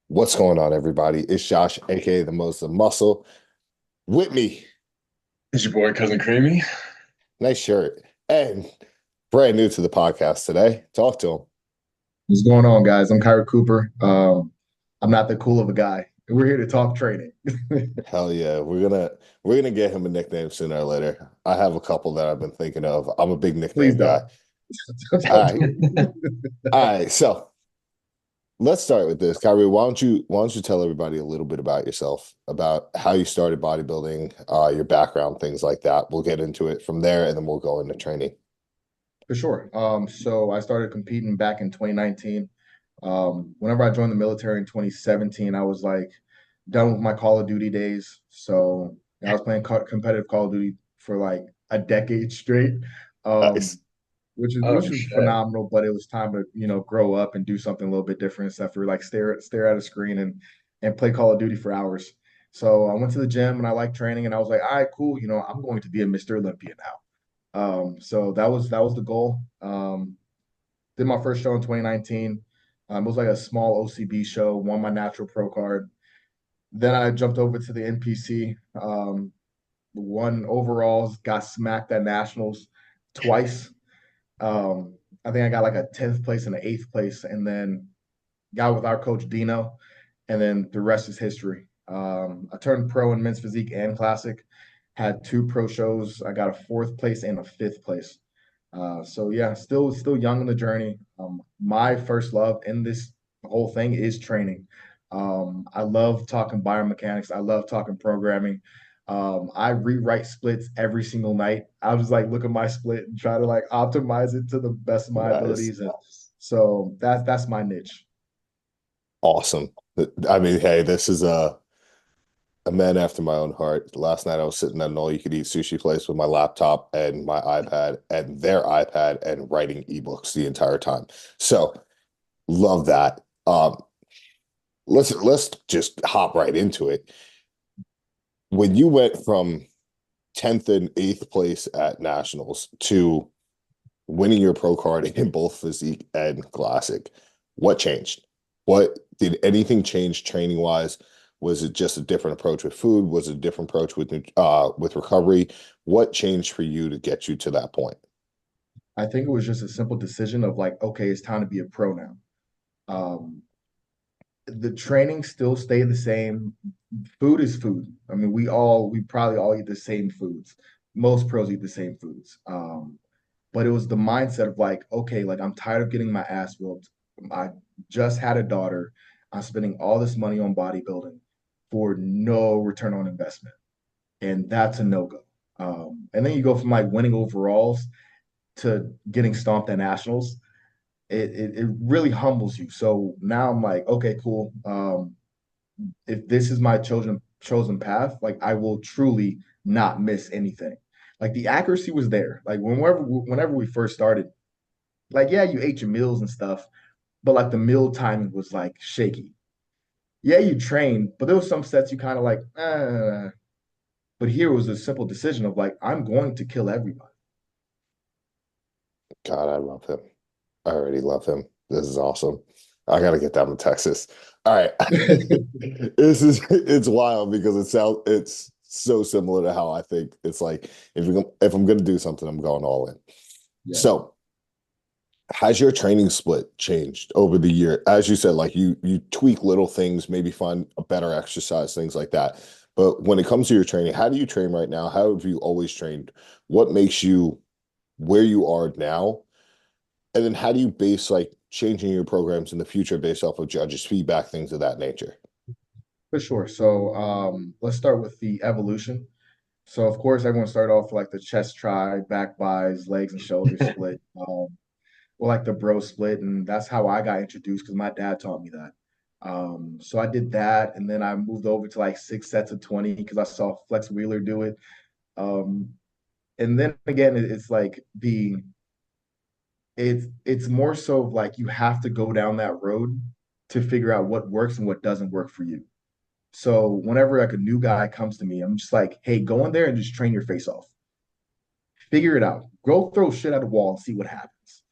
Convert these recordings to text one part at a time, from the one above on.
What's going on, everybody? It's Josh, aka the most of muscle. With me, It's your boy cousin Creamy. nice shirt, and brand new to the podcast today. Talk to him. What's going on, guys? I'm Kirhee Cooper. I'm not that cool of a guy. We're here to talk training. Hell yeah, we're gonna get him a nickname sooner or later. I have a couple that I've been thinking of. I'm a big Please nickname guy. don't. All Don't right, do it. all right. So let's start with this, Kyrie. Why don't you tell everybody a little bit about yourself, about how you started bodybuilding, your background, things like that. We'll get into it from there, and then we'll go into training. For sure. So I started competing back in 2019. Whenever I joined the military in 2017, I was like done with my Call of Duty days. So I was playing competitive Call of Duty for like a decade straight. Um, Nice. which Oh was shit. phenomenal, but it was time to, grow up and do something a little bit different instead for like stare at a screen and play Call of Duty for hours. So I went to the gym and I liked training and I was like, all right, cool, I'm going to be a Mr. Olympia now. So that was the goal. Did my first show in 2019. It was like a small OCB show, won my natural pro card. Then I jumped over to the NPC, won overalls, got smacked at nationals twice. I think I got like a 10th place and an eighth place, and then got with our coach Dino, and then the rest is history. I turned pro in men's physique and classic, had two pro shows. I got a fourth place and a fifth place. So yeah, still young in the journey. My first love in this whole thing is training. I love talking biomechanics. I love talking programming. I rewrite splits every single night. I just like look at my split and try to like optimize it to the best of my Nice. abilities. And so that's my niche. Awesome. I mean, hey, this is a man after my own heart. Last night I was sitting at an all-you-could-eat sushi place with my laptop and my iPad and their iPad and writing ebooks the entire time. So love that. Let's just hop right into it. When you went from 10th and 8th place at nationals to winning your pro card in both physique and classic, what changed? What did anything change training wise? Was it just a different approach with food? Was it a different approach with recovery? What changed for you to get you to that point? I think it was just a simple decision of like, okay, it's time to be a pro now. Um, the training still stay the same. Food is food. I mean, we probably all eat the same foods. Most pros eat the same foods. But it was the mindset of like, okay, like I'm tired of getting my ass whooped. I just had a daughter. I'm spending all this money on bodybuilding for no return on investment. And that's a no-go. And then you go from like winning overalls to getting stomped at nationals. It really humbles you. So now I'm like, okay, cool. If this is my chosen path, like I will truly not miss anything. Like the accuracy was there. Like whenever we first started, like yeah, you ate your meals and stuff, but like the meal timing was like shaky. Yeah, you trained, but there was some sets you kind of like, but here was a simple decision of like, I'm going to kill everybody. God, I love him. I already love him. This is awesome. I gotta get down to Texas. All right. It's wild because it's so similar to how I think. It's like if I'm gonna do something, I'm going all in. Yeah. So has your training split changed over the year? As you said, like you tweak little things, maybe find a better exercise, things like that. But when it comes to your training, how do you train right now? How have you always trained? What makes you where you are now? And then how do you base like changing your programs in the future based off of judges' feedback, things of that nature? For sure. So let's start with the evolution. So of course everyone started off like the chest try, back buys, legs and shoulders split, or like the bro split, and that's how I got introduced because my dad taught me that. So I did that, and then I moved over to like 6 sets of 20 because I saw Flex Wheeler do it. Um, and then again, it's like it's more so of like you have to go down that road to figure out what works and what doesn't work for you. So whenever like a new guy comes to me, I'm just like, hey, go in there and just train your face off. Figure it out. Go throw shit at the wall and see what happens.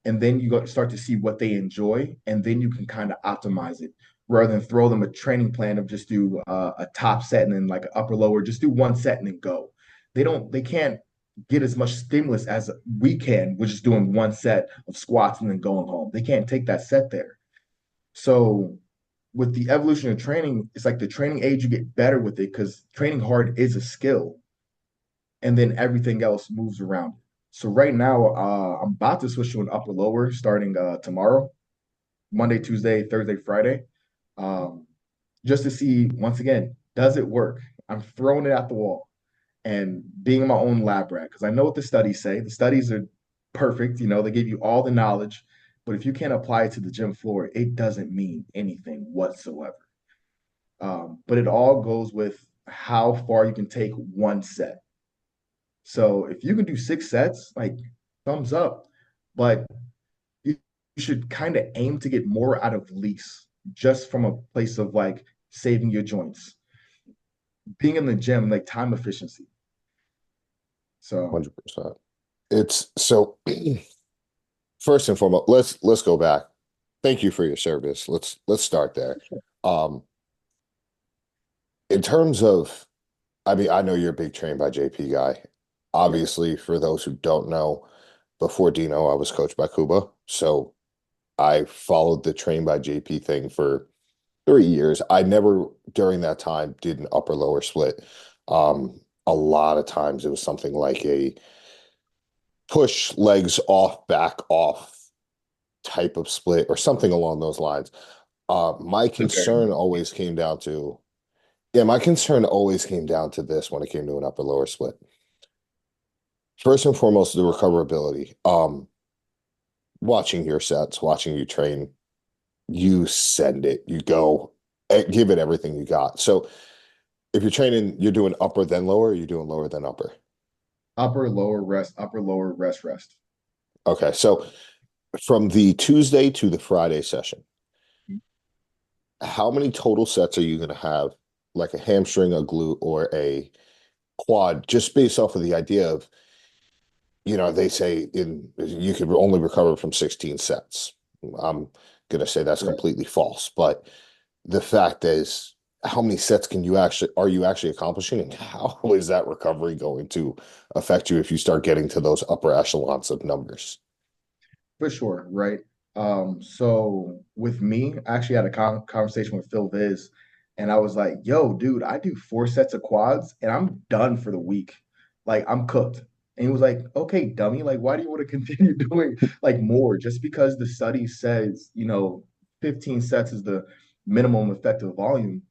And then you start to see what they enjoy, and then you can kind of optimize it. rather than throw them a training plan of just do a top set and then like an upper lower, just do one set and then go. They can't get as much stimulus as we can, which is doing one set of squats and then going home. They can't take that set there. So with the evolution of training, it's like the training age, you get better with it because training hard is a skill, and then everything else moves around. So right now, I'm about to switch to an upper lower starting tomorrow, Monday, Tuesday, Thursday, Friday, um, just to see once again, does it work? I'm throwing it at the wall and being my own lab rat because I know what the studies say. The studies are perfect, they give you all the knowledge, but if you can't apply it to the gym floor, it doesn't mean anything whatsoever. But it all goes with how far you can take one set. So if you can do 6 sets, like thumbs up, but you should kind of aim to get more out of least, just from a place of like saving your joints, being in the gym, like time efficiency. So 100%. It's so first and foremost, let's go back. Thank you for your service. Let's start there. Um, in terms of, I mean, I know you're a big trained by JP guy. yeah, Obviously, for those who don't know, before Dino, I was coached by Kuba. So I followed the train by JP thing for 3 years. I never during that time did an upper lower split. A lot of times it was something like a push legs off, back off type of split or something along those lines. My It's a very concern always came down to, yeah, my concern always came down to this when it came to an upper lower split. First and foremost, the recoverability. Watching your sets, watching you train, you send it, you go, give it everything you got. So if you're training, you're doing upper then lower, you're doing lower than upper. upper lower rest, rest. Okay, so from the Tuesday to the Friday session, how many total sets are you going to have, like a hamstring, a glute, or a quad, just based off of the idea of, they say in you could only recover from 16 sets. I'm going to say that's Right. completely false, but the fact is, how many sets are you actually accomplishing, and how is that recovery going to affect you if you start getting to those upper echelons of numbers? For sure, right? So with me, I actually had a conversation with Phil Viz, and I was like, "Yo, dude, I do 4 sets of quads, and I'm done for the week. Like, I'm cooked." And he was like, "Okay, dummy. Like, why do you want to continue doing like more? Just because the study says, 15 sets is the minimum effective volume.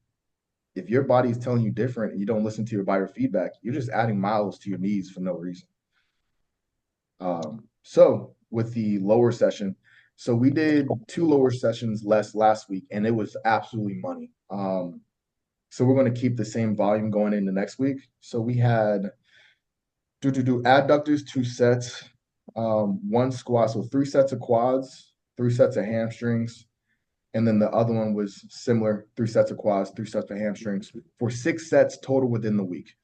If your body is telling you different, and you don't listen to your biofeedback, you're just adding miles to your knees for no reason." So with the lower session, so we did 2 lower sessions less last week, and it was absolutely money. So we're going to keep the same volume going into next week. So we had do adductors 2 sets, one squat, so 3 sets of quads, 3 sets of hamstrings, and then the other one was similar, 3 sets of quads, 3 sets of hamstrings for 6 sets total within the week.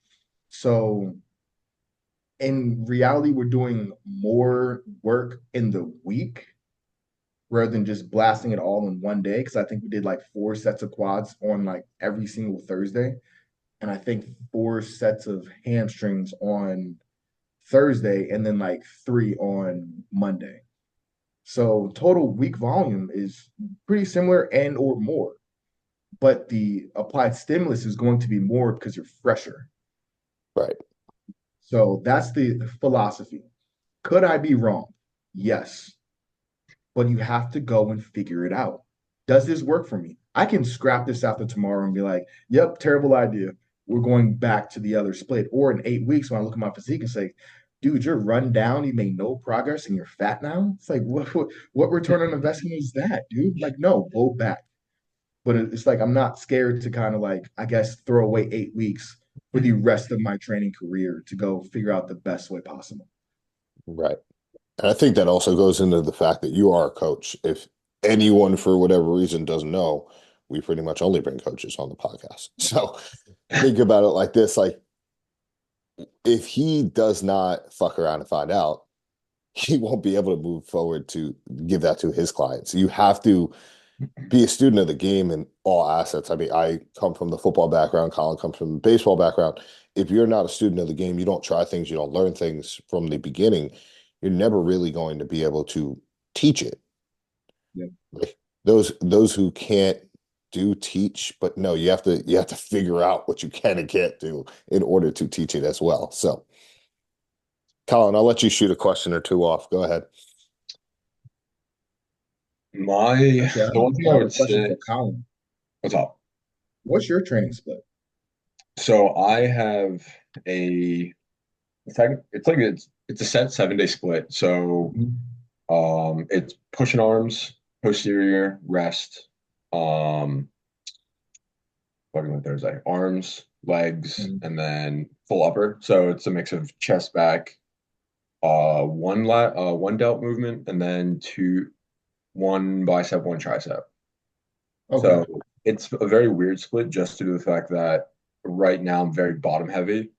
So in reality, we're doing more work in the week rather than just blasting it all in one day. Because I think we did like 4 sets of quads on like every single Thursday, and I think 4 sets of hamstrings on Thursday, and then like 3 on Monday. So total week volume is pretty similar and or more, but the applied stimulus is going to be more because you're fresher. Right. So that's the philosophy. Could I be wrong? Yes, but you have to go and figure it out. Does this work for me? I can scrap this after tomorrow and be like, yep, terrible idea. We're going back to the other split. Or in 8 weeks, when I look at my physique and say, dude, you're run down, you made no progress, and you're fat now. It's like, what return on investment is that, dude? Like, no, go back. But it's like, I'm not scared to kind of like, I guess, throw away 8 weeks for the rest of my training career to go figure out the best way possible. Right. And I think that also goes into the fact that you are a coach. If anyone, for whatever reason, doesn't know, we pretty much only bring coaches on the podcast. So think about it like this, like if he does not fuck around and find out, he won't be able to move forward to give that to his clients. You have to be a student of the game in all assets. I mean, I come from the football background, Colin comes from the baseball background. If you're not a student of the game, you don't try things, you don't learn things from the beginning, you're never really going to be able to teach it. Yeah. Like those who can't do teach, but no, you have to figure out what you can and can't do in order to teach it as well. So, Colin, I'll let you shoot a question or two off. Go ahead. Actually, The one thing I I have a would question say, for Colin. what's up? What's your training split? So I have a it's a set 7 day split. So Mhm. it's pushing arms, posterior, rest, um, what on Thursday? Arms, legs, Mhm. and then full upper. So it's a mix of chest back, one delt movement, and then one bicep, one tricep. Okay. So it's a very weird split just due to the fact that right now I'm very bottom heavy.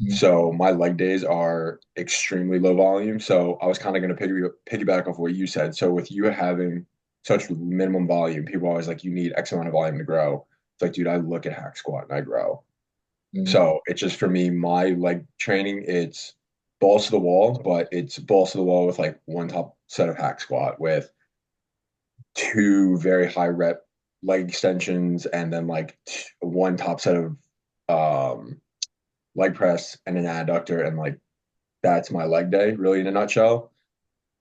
Mhm. So my leg days are extremely low volume. So I was kind of going to piggyback off what you said. So with you having such minimum volume, people are always like, you need X amount of volume to grow. It's like, dude, I look at hack squat and I grow. Mhm. So it's just for me, my leg training, it's balls to the wall, but it's balls to the wall with like one top set of hack squat with two very high rep leg extensions and then like one top set of um, leg press and an adductor. And like that's my leg day, really, in a nutshell.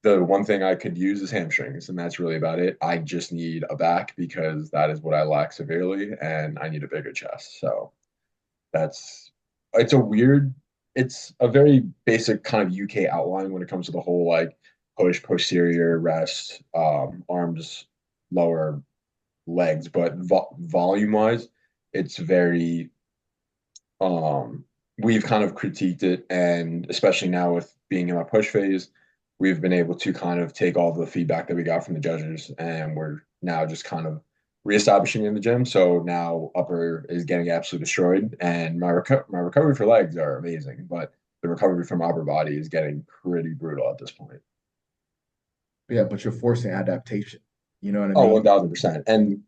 The one thing I could use is hamstrings, and that's really about it. I just need a back because that is what I lack severely, and I need a bigger chest. So that's it's a weird, it's a very basic kind of UK outline when it comes to the whole like push, posterior, rest, arms, lower legs, but volume wise, it's very we've kind of critiqued it, and especially now with being in my push phase, we've been able to kind of take all the feedback that we got from the judges, and we're now just kind of reestablishing in the gym. So now upper is getting absolutely destroyed, and my recovery for legs are amazing, but the recovery from upper body is getting pretty brutal at this point. Yeah, but you're forcing adaptation. You know what I Oh, mean? 1000%. And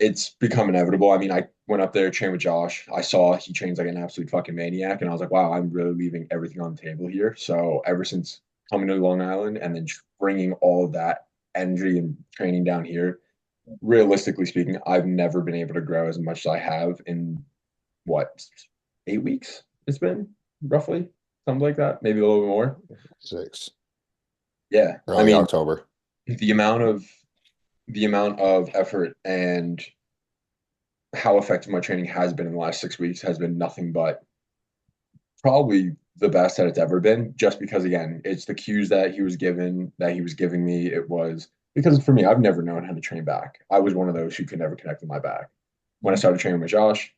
it's become inevitable. I mean, I went up there, trained with Josh. I saw he trains like an absolute fucking maniac, and I was like, wow, I'm really leaving everything on the table here. So ever since coming to Long Island and then bringing all of that energy and training down here, realistically speaking, I've never been able to grow as much as I have in what, 8 weeks? It's been roughly something like that, maybe a little bit more. 6, Yeah, I early mean, October. the amount of the amount of effort and how effective my training has been in the last 6 weeks has been nothing but probably the best that it's ever been. Just because, again, it's the cues that he was giving me. It was because for me, I've never known how to train back. I was one of those who could never connect with my back. When I started training with Josh,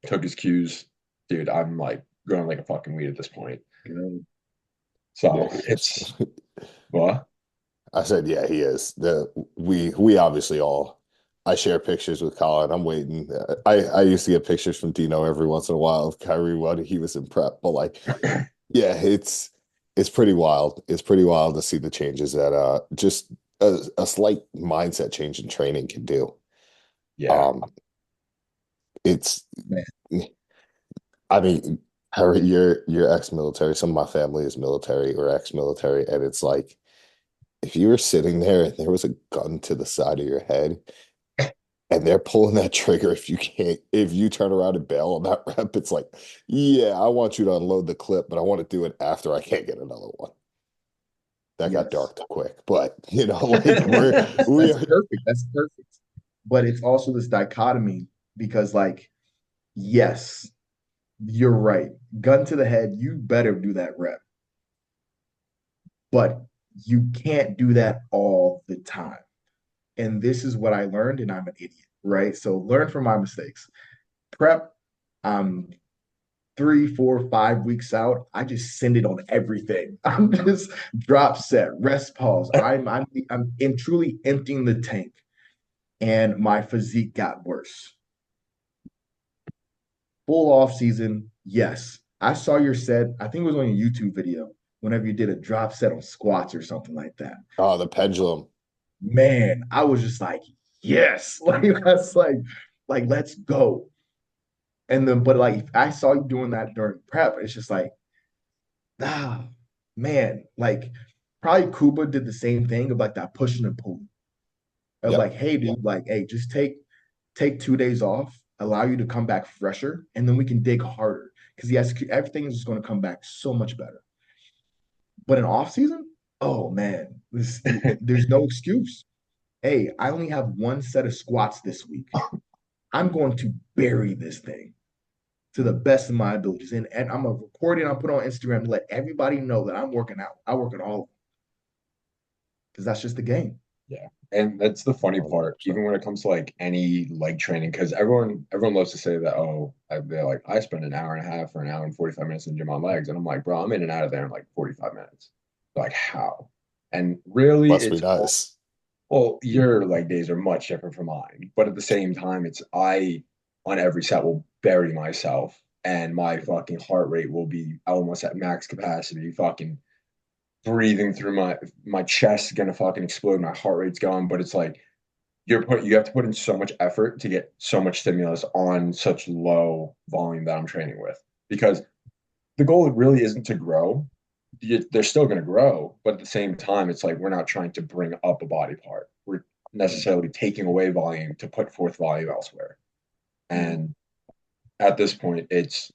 took his cues, dude, I'm like growing like a fucking weed at this point. Good. Yeah, So he is. it's well, I said, yeah, he is. We obviously all. I share pictures with Colin. I'm waiting. I used to get pictures from Dino every once in a while of Kyrie when he was in prep, but like, yeah, it's pretty wild. It's pretty wild to see the changes that just a slight mindset change in training can do. yeah, Um, it's Man. I mean, Harry, you're ex-military. Some of my family is military or ex-military, and it's like if you were sitting there and there was a gun to the side of your head and they're pulling that trigger, if you turn around and bail on that rep, it's like, yeah, I want you to unload the clip, but I want to do it after I can't get another one. That got Yes. dark too quick, but like we That's are. perfect. That's perfect. But it's also this dichotomy because, like, yes, you're right. Gun to the head, you better do that rep. But you can't do that all the time. And this is what I learned, and I'm an idiot, right? So learn from my mistakes. Prep, I'm 3, 4, 5 weeks out. I just send it on everything. I'm just drop set, rest pause. I'm truly emptying the tank, and my physique got worse. Full off season, yes. I saw your set. I think it was on your YouTube video. Whenever you did a drop set on squats or something like that, Oh, the pendulum. man, I was just like, yes, like that's like let's go. And then, but like I saw you doing that during prep, it's just like, ah, man, like probably Kuba did the same thing of like that pushing and pulling of Yep. like, hey, dude, like, hey, just take 2 days off, allow you to come back fresher, and then we can dig harder because yes, everything is just going to come back so much better. But in off season, oh man, there's no excuse. Hey, I only have one set of squats this week. I'm going to bury this thing to the best of my abilities. And I'm gonna record it. I'll put it on Instagram to let everybody know that I'm working out. I work at all because that's just the game. Yeah. And that's the funny part, 100%. even when it comes to like any leg training, because everyone loves to say that, oh, they're like, I spend an hour and a half or an hour and 45 minutes in the gym on legs. And I'm like, bro, I'm in and out of there in like 45 minutes. Like, how? And really, Must be it's all, nice. well, your leg days are much different from mine. But at the same time, it's I on every set will bury myself and my fucking heart rate will be almost at max capacity, fucking breathing through my chest gonna fucking explode, my heart rate's going, but it's like you have to put in so much effort to get so much stimulus on such low volume that I'm training with. Because the goal really isn't to grow. They're still gonna grow, but at the same time, it's like we're not trying to bring up a body part. We're necessarily taking away volume to put forth volume elsewhere. Mhm. And at this point, it's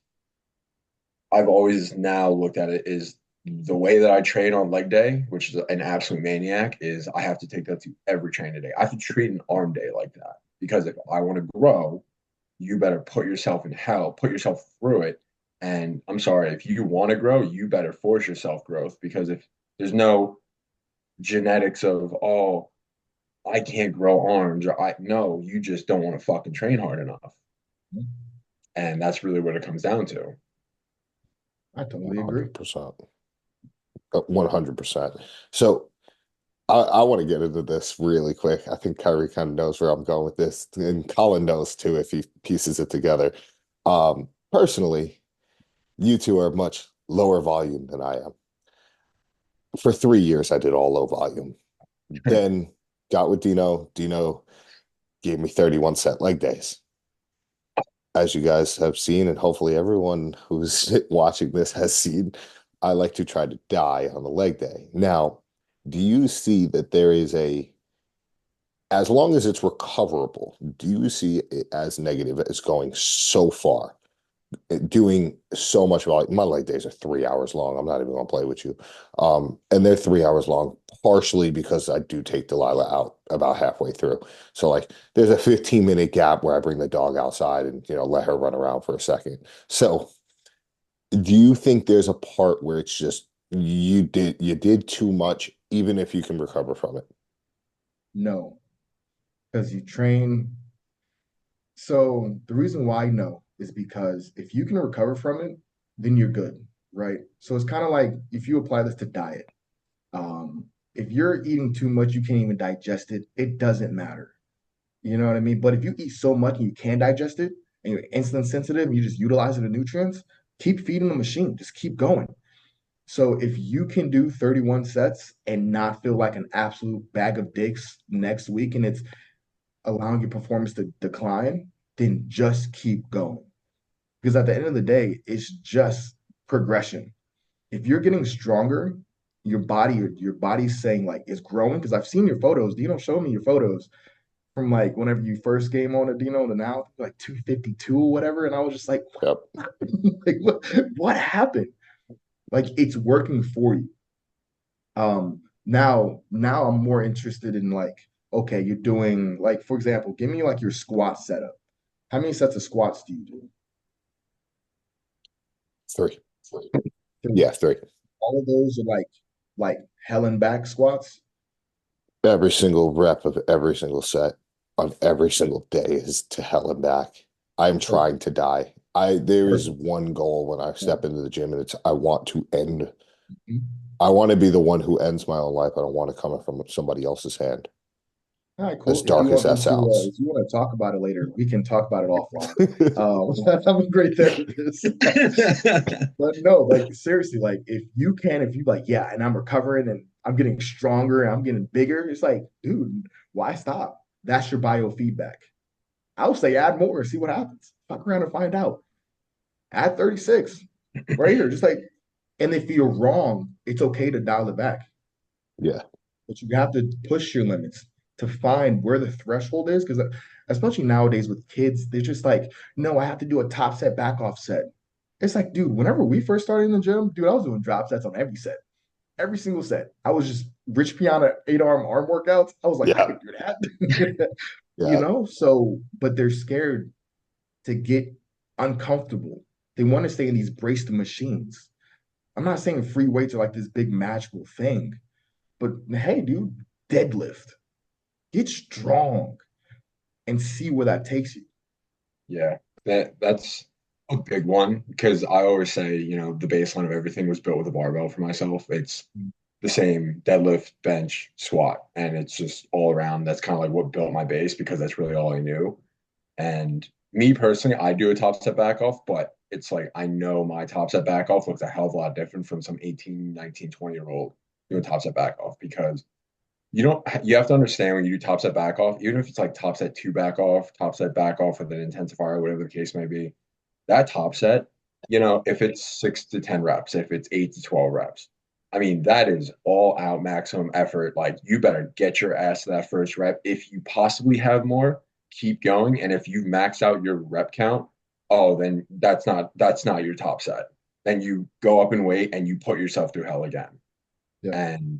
I've always now looked at it is the way that I train on leg day, which is an absolute maniac, is I have to take that to every training day. I have to treat an arm day like that because if I want to grow, you better put yourself in hell, put yourself through it. And I'm sorry, if you want to grow, you better force yourself growth because if there's no genetics of, oh, I can't grow arms or I no, you just don't want to fucking train hard enough. And that's really what it comes down to. I totally agree. 100%. 100%. So I want to get into this really quick. I think Kyrie kind of knows where I'm going with this, and Colin knows too if he pieces it together. Personally, you two are much lower volume than I am. For 3 years, I did all low volume. Then got with Dino. Dino gave me 31 set leg days. As you guys have seen, and hopefully everyone who's watching this has seen, I like to try to die on the leg day. Now, do you see that there is as long as it's recoverable, do you see it as negative as going so far, doing so much volume? My leg days are 3 hours long. I'm not even gonna play with you. And they're 3 hours long, partially because I do take Delilah out about halfway through. So like there's a 15-minute gap where I bring the dog outside and let her run around for a second. So do you think there's a part where it's just you did too much, even if you can recover from it? No, because you train. So the reason why no is because if you can recover from it, then you're good, right? So it's kind of like if you apply this to diet. If you're eating too much, you can't even digest it, it doesn't matter. You know what I mean? But if you eat so much and you can digest it and you're insulin sensitive and you just utilizing the nutrients, keep feeding the machine. Just keep going. So if you can do 31 sets and not feel like an absolute bag of dicks next week and it's allowing your performance to decline, then just keep going. Because at the end of the day, it's just progression. If you're getting stronger, your body's saying like it's growing. Because I've seen your photos. Dino showed me your photos from like whenever you first came on a Dino to now, like 252 or whatever. And I was just like, Yep. like what happened? Like it's working for you. Now I'm more interested in like, okay, you're doing like, for example, give me like your squat setup. How many sets of squats do you do? Three. Three. Yeah, three. All of those are like hell and back squats. Every single rep of every single set on every single day is to hell and back. I'm Perfect. trying to die. There is Perfect. one goal when I Yeah. step into the gym, and it's I want to end. Mhm. I want to be the one who ends my own life. I don't want to come from somebody else's hand. All right, As cool. dark as that sounds. If you want to talk about it later, we can talk about it offline. I'm a great therapist. But no, like seriously, like if you like, yeah, and I'm recovering and I'm getting stronger and I'm getting bigger, it's like, dude, why stop? That's your biofeedback. I would say add more, see what happens. Fuck around and find out. Add 36 right here. Just like, and if you're wrong, it's okay to dial it back. Yeah. But you have to push your limits to find where the threshold is. Because especially nowadays with kids, they're just like, no, I have to do a top set, back off set. It's like, dude, whenever we first started in the gym, dude, I was doing drop sets on every set, every single set. I was just Rich Piana 8 arm workouts. I was like, I Yeah. could do that. Yeah. So, but they're scared to get uncomfortable. They want to stay in these braced machines. I'm not saying free weights are like this big magical thing, but hey, dude, deadlift, get strong and see where that takes you. Yeah, that's a big one because I always say, you know, the baseline of everything was built with a barbell for myself. It's the same deadlift, bench, squat, and it's just all around. That's kind of like what built my base because that's really all I knew. And me personally, I do a top set back off, but it's like I know my top set back off looks a hell of a lot different from some 18, 19, 20-year old doing top set back off because you have to understand when you do top set back off, even if it's like top set two back off with an intensifier, whatever the case may be, that top set, you know, if it's 6 to 10 reps, if it's 8 to 12 reps, I mean, that is all out maximum effort. Like you better get your ass to that first rep. If you possibly have more, keep going. And if you max out your rep count, oh, then that's not your top set. Then you go up in weight and you put yourself through hell again. Yeah. And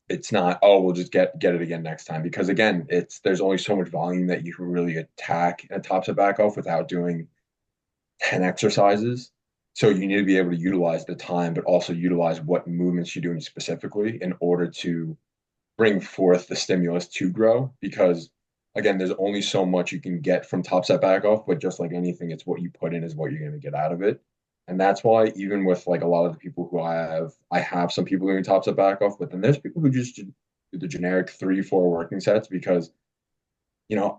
it's not, oh, we'll just get it again next time. Because again, there's only so much volume that you can really attack a top set back off without doing 10 exercises. So you need to be able to utilize the time, but also utilize what movements you're doing specifically in order to bring forth the stimulus to grow. Because again, there's only so much you can get from top set back off, but just like anything, it's what you put in is what you're going to get out of it. And that's why even with like a lot of the people who I have some people doing top set back off, but then there's people who just do the generic 3, 4 working sets because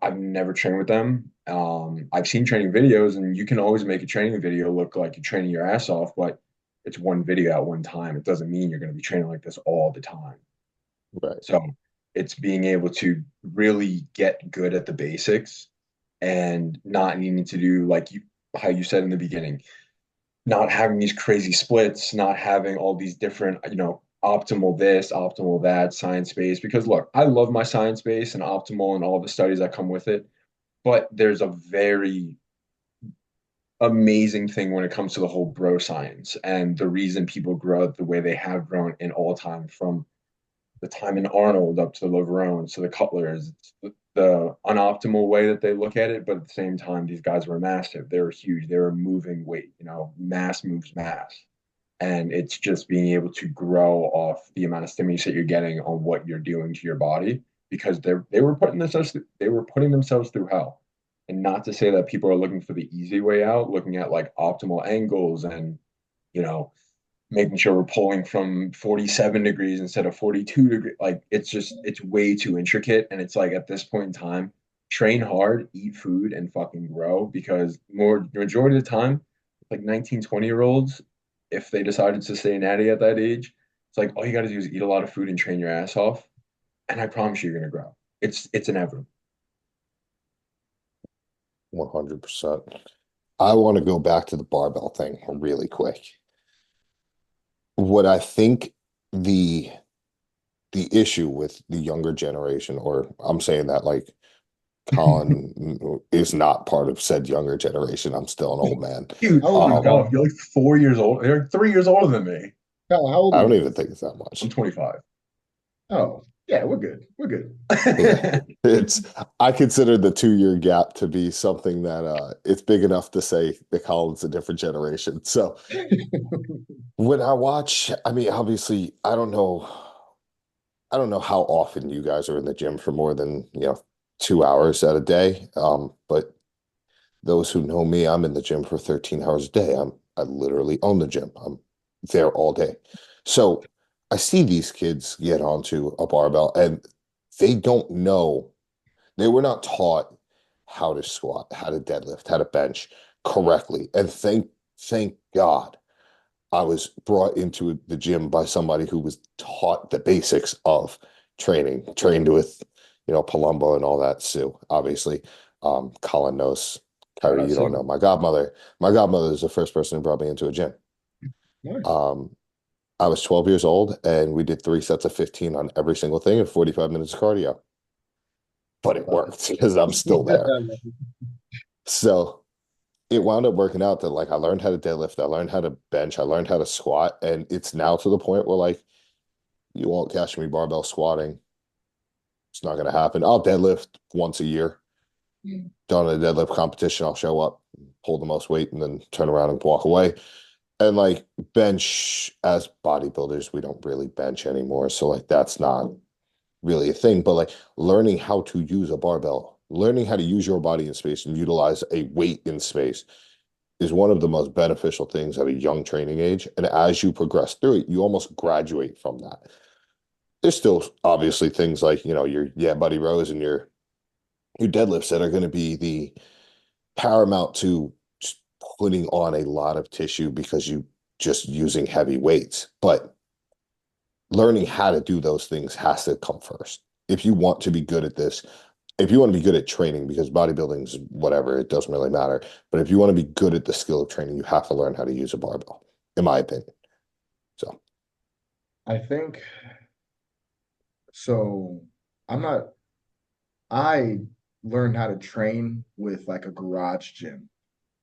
I've never trained with them. I've seen training videos, and you can always make a training video look like you're training your ass off, but it's one video at one time. It doesn't mean you're going to be training like this all the time. Right. So it's being able to really get good at the basics and not needing to do like how you said in the beginning, not having these crazy splits, not having all these different, optimal this, optimal that, science based. Because look, I love my science based and optimal and all the studies that come with it, but there's a very amazing thing when it comes to the whole bro science and the reason people grow the way they have grown in all time from the time in Arnold up to the Leverones to the Cutlers. It's the unoptimal way that they look at it, but at the same time, these guys were massive. They were huge. They were moving weight. Mass moves mass, and it's just being able to grow off the amount of stimulus that you're getting on what you're doing to your body because they were putting themselves through hell. And not to say that people are looking for the easy way out, looking at like optimal angles and you know making sure we're pulling from 47 degrees instead of 42 degrees. Like it's way too intricate. And it's like at this point in time, train hard, eat food, and fucking grow because majority of the time, like 19, 20-year olds, if they decided to stay natty at that age, it's like all you gotta do is eat a lot of food and train your ass off. And I promise you're gonna grow. It's inevitable. 100%. I want to go back to the barbell thing really quick. What I think the the issue with the younger generation, or I'm saying that like Colin is not part of said younger generation. I'm still an old man. Dude, How oh old my is Um, God, Colin? you're like 4 years old. You're like 3 years older than me. Colin, how old I are don't you? even think it's that I'm much. 25. Oh, yeah, we're good. We're good. Yeah. It's I consider the 2 year gap to be something that it's big enough to say the Colin's a different generation. So when I watch, I mean, obviously, I don't know how often you guys are in the gym for more than, 2 hours at a day. But those who know me, I'm in the gym for 13 hours a day. I literally own the gym. I'm there all day. So I see these kids get onto a barbell and they don't know, they were not taught how to squat, how to deadlift, how to bench correctly. And thank God I was brought into the gym by somebody who was taught the basics of training, trained with, Palumbo and all that, Sue, obviously. Colin knows. Shout Kyrie, out you don't Sue. know. My godmother is the first person who brought me into a gym. Nice. Um, I was 12 years old and we did 3 sets of 15 on every single thing and 45 minutes of cardio. But it Love it. worked because I'm still there. So it wound up working out that like I learned how to deadlift, I learned how to bench, I learned how to squat, and it's now to the point where like you won't catch me barbell squatting. It's not gonna happen. I'll deadlift once a year. Done a deadlift competition, I'll show up, hold the most weight, and then turn around and walk away. And like bench as bodybuilders, we don't really bench anymore. So like that's not really a thing. But like learning how to use a barbell, learning how to use your body in space and utilize a weight in space is one of the most beneficial things at a young training age. And as you progress through it, you almost graduate from that. There's still obviously things like, your yeah, buddy rows and your deadlifts that are going to be the paramount to just putting on a lot of tissue because you just using heavy weights. But learning how to do those things has to come first. If you want to be good at this, if you want to be good at training, because bodybuilding's whatever, it doesn't really matter. But if you want to be good at the skill of training, you have to learn how to use a barbell, in my opinion. So, I think so. I'm not, I learned how to train with like a garage gym.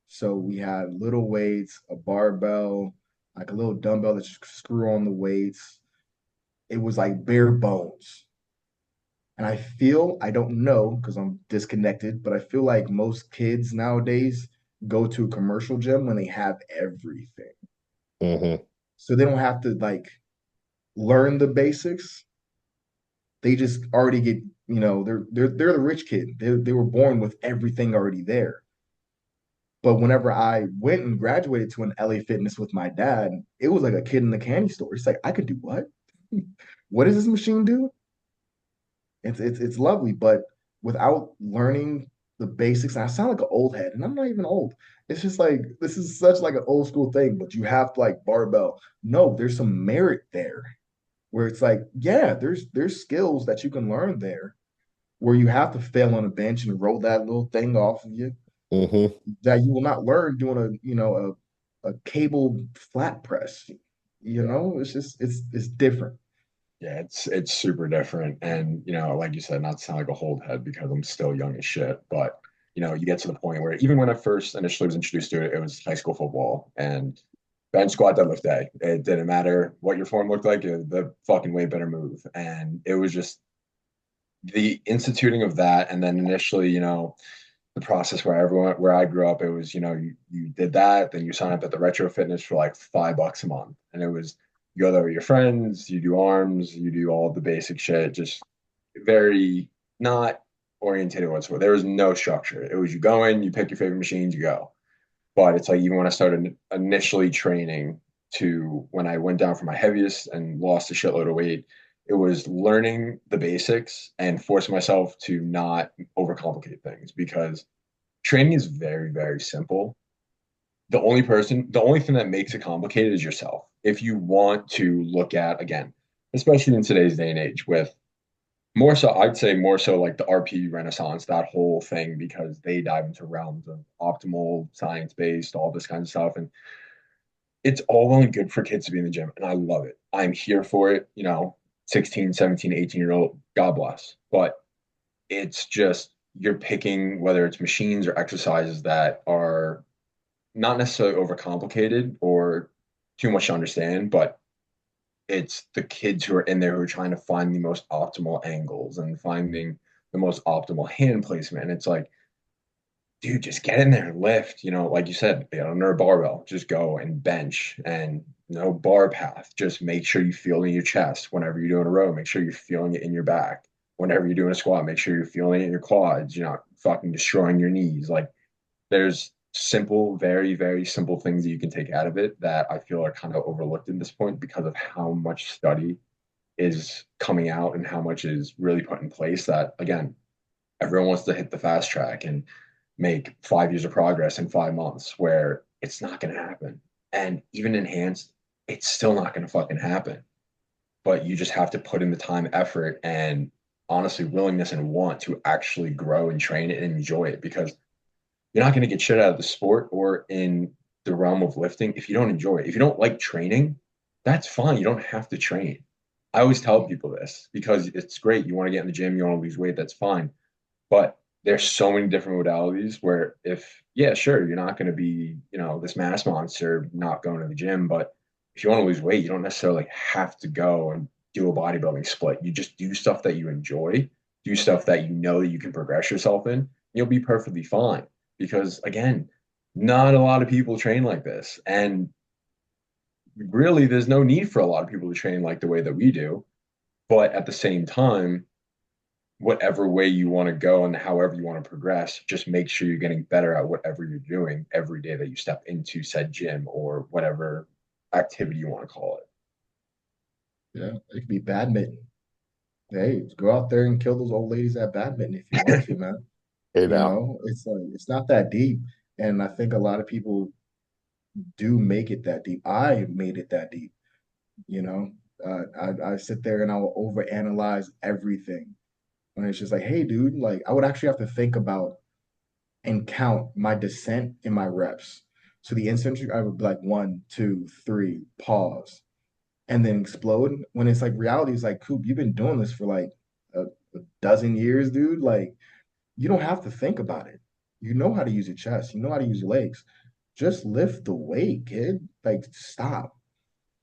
So we had little weights, a barbell, like a little dumbbell that you could screw on the weights. It was like bare bones. And I don't know because I'm disconnected, but I feel like most kids nowadays go to a commercial gym when they have everything. mhm, So they don't have to like learn the basics. They just already get, they're the rich kid. They were born with everything already there. But whenever I went and graduated to an LA Fitness with my dad, it was like a kid in the candy store. It's like, I could do what? What does this machine do? It's lovely, but without learning the basics, and I sound like an old head, and I'm not even old. It's just like this is such like an old school thing, but you have to like barbell. No, there's some merit there where it's like, yeah, there's skills that you can learn there where you have to fail on a bench and roll that little thing off of you mhm, that you will not learn doing a cable flat press. Yeah. It's just it's different. Yeah, it's super different. And, like you said, not to sound like a hold head because I'm still young as shit, but you get to the point where even when I first initially was introduced to it, it was high school football and bench squat deadlift day. It didn't matter what your form looked like, the fucking way better move. And it was just the instituting of that. And then initially, the process where I grew up, it was, you did that, then you sign up at the retro fitness for like $5 a month. And it was you go there with your friends, you do arms, you do all the basic shit, just very not orientated whatsoever. There was no structure. It was you go in, you pick your favorite machines, you go. But it's like even when I started initially training to when I went down for my heaviest and lost a shitload of weight, it was learning the basics and forcing myself to not overcomplicate things because training is very, very simple. The only thing that makes it complicated is yourself. If you want to look at, again, especially in today's day and age, with more so, I'd say more so like the RP Renaissance, that whole thing, because they dive into realms of optimal, science based, all this kind of stuff. And it's all well and good for kids to be in the gym. And I love it. I'm here for it. 16, 17, 18-year-old, God bless. But it's just you're picking whether it's machines or exercises that are not necessarily overcomplicated or too much to understand, but it's the kids who are in there who are trying to find the most optimal angles and finding the most optimal hand placement. And it's like, dude, just get in there and lift. Like you said, under a barbell, just go and bench and no bar path. Just make sure you feel in your chest whenever you're doing a row. Make sure you're feeling it in your back. Whenever you're doing a squat, make sure you're feeling it in your quads. You're not fucking destroying your knees. Like there's simple, very, very simple things that you can take out of it that I feel are kind of overlooked at this point because of how much study is coming out and how much is really put in place that again, everyone wants to hit the fast track and make 5 years of progress in 5 months where it's not going to happen. And even enhanced, it's still not going to fucking happen. But you just have to put in the time, effort, and honestly willingness and want to actually grow and train it and enjoy it because you're not going to get shit out of the sport or in the realm of lifting if you don't enjoy it. If you don't like training, that's fine. You don't have to train. I always tell people this because it's great. You want to get in the gym, you want to lose weight, that's fine. But there's so many different modalities where if, yeah, sure, you're not going to be, this mass monster not going to the gym, but if you want to lose weight, you don't necessarily have to go and do a bodybuilding split. You just do stuff that you enjoy, do stuff that you know that you can progress yourself in, you'll be perfectly fine. Because again, not a lot of people train like this. And really, there's no need for a lot of people to train like the way that we do. But at the same time, whatever way you want to go and however you want to progress, just make sure you're getting better at whatever you're doing every day that you step into said gym or whatever activity you want to call it. Yeah, it could be badminton. Hey, go out there and kill those old ladies at badminton if you want to, man. Hey You now, know, it's like it's not that deep. And I think a lot of people do make it that deep. I made it that deep, you know. I sit there and I will overanalyze everything. And it's just like, hey, dude, like I would actually have to think about and count my descent in my reps. So the eccentric, I would be like 1, 2, 3, pause, and then explode. When it's like reality is like, Coop, you've been doing this for like a dozen years, dude. Like you don't have to think about it. You know how to use your chest. You know how to use your legs. Just lift the weight, kid. Like stop,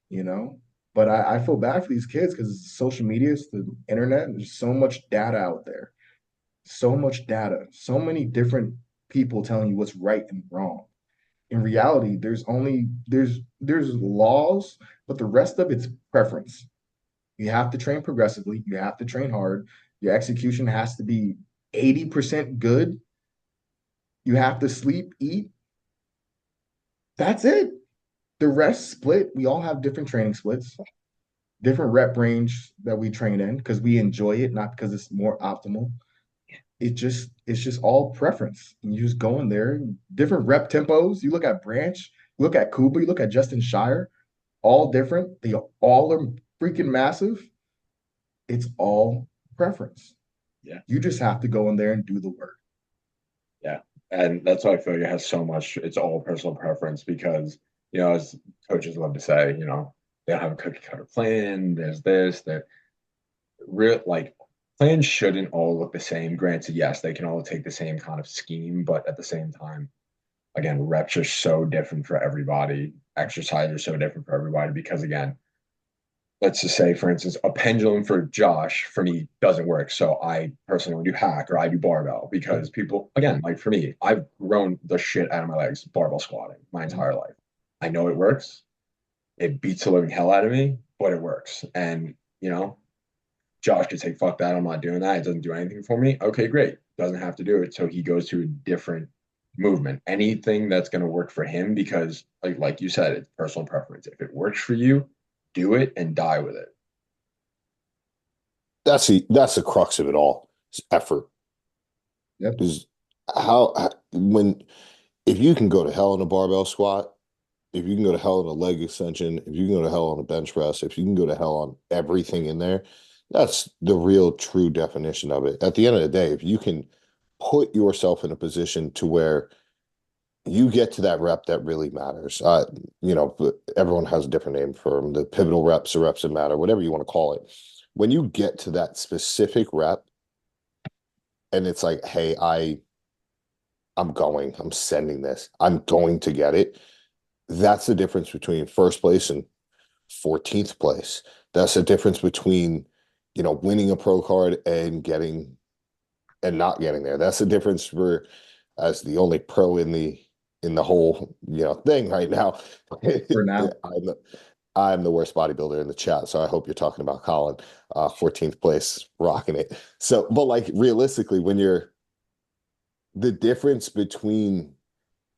you know? But I feel bad for these kids because social media, it's the internet, there's so much data out there. So much data, so many different people telling you what's right and wrong. In reality, there's laws, but the rest of it's preference. You have to train progressively, you have to train hard. Your execution has to be 80% good. You have to sleep, eat. That's it. The rest split. We all have different training splits, different rep range that we train in because we enjoy it, not because it's more optimal. It's just all preference. And you just go in there, different rep tempos. You look at Branch, you look at Cooper, you look at Justin Shire, all different. They all are freaking massive. It's all preference. Yeah. You just have to go in there and do the work. Yeah. And that's why I feel like it has so much, it's all personal preference because, as coaches love to say, they don't have a cookie cutter plan. There's this, that real like plans shouldn't all look the same. Granted, yes, they can all take the same kind of scheme, but at the same time, again, reps are so different for everybody. Exercise are so different for everybody because again, let's just say, for instance, a pendulum for Josh for me doesn't work. So I personally want to do hack or I do barbell because people, again, like for me, I've grown the shit out of my legs barbell squatting my entire life. I know it works. It beats the living hell out of me, but it works. And, Josh could say, fuck that. I'm not doing that. It doesn't do anything for me. Okay, great. Doesn't have to do it. So he goes to a different movement. Anything that's going to work for him because, like you said, it's personal preference. If it works for you, do it and die with it. that's the crux of it all. It's effort. Yep. Is when if you can go to hell in a barbell squat, if you can go to hell in a leg extension, if you can go to hell on a bench press, if you can go to hell on everything in there, that's the real true definition of it. At the end of the day, if you can put yourself in a position to where you get to that rep that really matters. Everyone has a different name for them, the pivotal reps, the reps that matter, whatever you want to call it. When you get to that specific rep and it's like, hey, I'm sending this, I'm going to get it. That's the difference between first place and 14th place. That's the difference between, winning a pro card and getting and not getting there. That's the difference for as the only pro in the whole, thing right now. For now. I'm the, I'm the worst bodybuilder in the chat, so I hope you're talking about Colin, 14th place, rocking it. So, but like realistically, when you're the difference between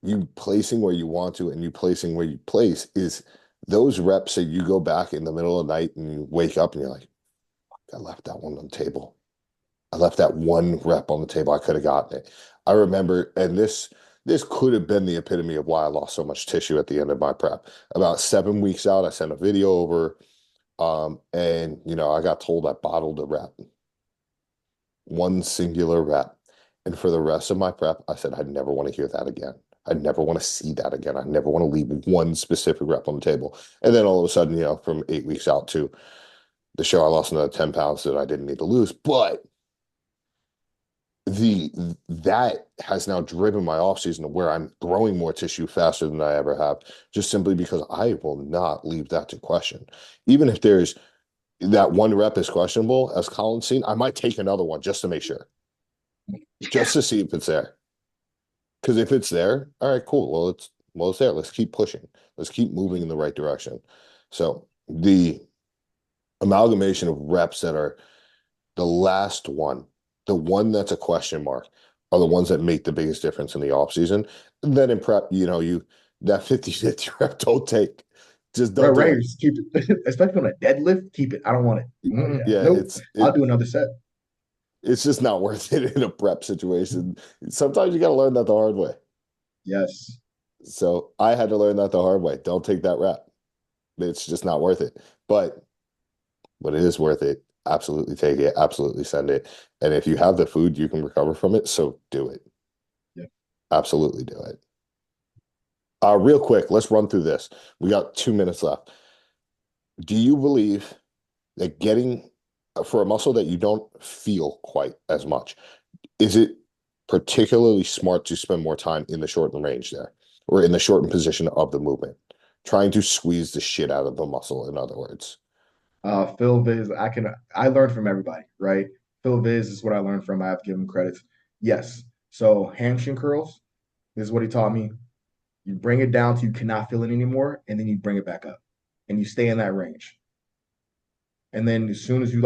you placing where you want to and you placing where you place is those reps that you go back in the middle of the night and you wake up and you're like, I left that one on the table. I left that one rep on the table. I could have gotten it. I remember, and this could have been the epitome of why I lost so much tissue at the end of my prep. About 7 weeks out, I sent a video over, and I got told I bottled a rep. one singular rep. And for the rest of my prep, I said, I never want to hear that again. I never want to see that again. I never want to leave one specific rep on the table. And then all of a sudden, from 8 weeks out to the show, I lost another 10 pounds that I didn't need to lose. But the that has now driven my off season to where I'm growing more tissue faster than I ever have, just simply because I will not leave that to question. Even if there's that one rep is questionable, as Colin's seen, I might take another one just to make sure, just to see if it's there. Because if it's there, all right, cool. Well, it's there. Let's keep pushing. Let's keep moving in the right direction. So the amalgamation of reps that are the last one, the one that's a question mark, are the ones that make the biggest difference in the off season. And then in prep, you that 50-50 rep don't take. Just Right, don't do right. it. Just keep it, especially on a deadlift. Keep it. I don't want it. Oh yeah. Yeah, Nope. I'll do another set. it's just not worth it in a prep situation. Sometimes you got to learn that the hard way. Yes. So I had to learn that the hard way. Don't take that rep. It's just not worth it. But it is worth it. Absolutely take it. Absolutely send it. And if you have the food, you can recover from it. So do it. Yeah. Absolutely do it. Real quick, let's run through this. We got 2 minutes left. Do you believe that getting for a muscle that you don't feel quite as much, is it particularly smart to spend more time in the shortened range there or in the shortened position of the movement, trying to squeeze the shit out of the muscle, in other words? Phil Viz, I learned from everybody, right? Phil Viz is what I learned from. I have to give him credit. Yes. So hamstring curls, this is what he taught me. You bring it down to you cannot feel it anymore, and then you bring it back up. And you stay in that range. And then as soon as you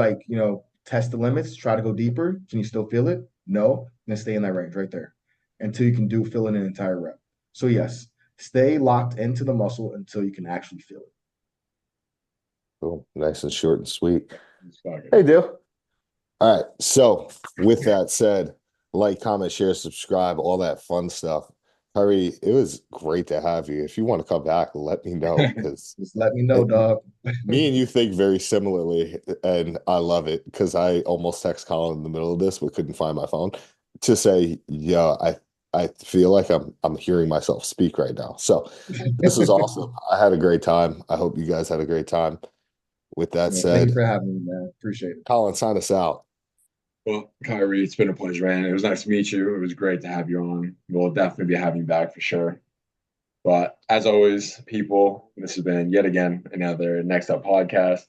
test the limits, try to go deeper. Can you still feel it? No. Then stay in that range right there until you can fill in an entire rep. So yes, stay locked into the muscle until you can actually feel it. Cool. Nice and short and sweet. Fucking- Hey, do. All right. So, with that said, like, comment, share, subscribe, all that fun stuff. Kirhee, it was great to have you. If you want to come back, let me know because Just let me know, dog. me and you think very similarly, and I love it because I almost text Colin in the middle of this but couldn't find my phone to say, yeah, I feel like I'm hearing myself speak right now. So this is awesome. I had a great time. I hope you guys had a great time. With that Yeah, thank you said, for having me, man. Appreciate it. Colin, sign us out. Well, Kyrie, it's been a pleasure, man. It was nice to meet you. It was great to have you on. We'll definitely be having you back for sure. But as always, people, this has been yet again another Next Up podcast.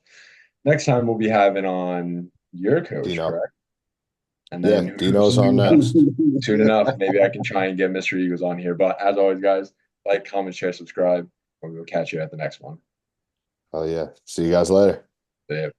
Next time we'll be having on your coach, Dino. correct? And Yeah, then Dino's on next. soon enough, maybe I can try and get Mr. Eagles on here. But as always, guys, like, comment, share, subscribe, and we will catch you at the next one. Oh yeah. See you guys later. See ya.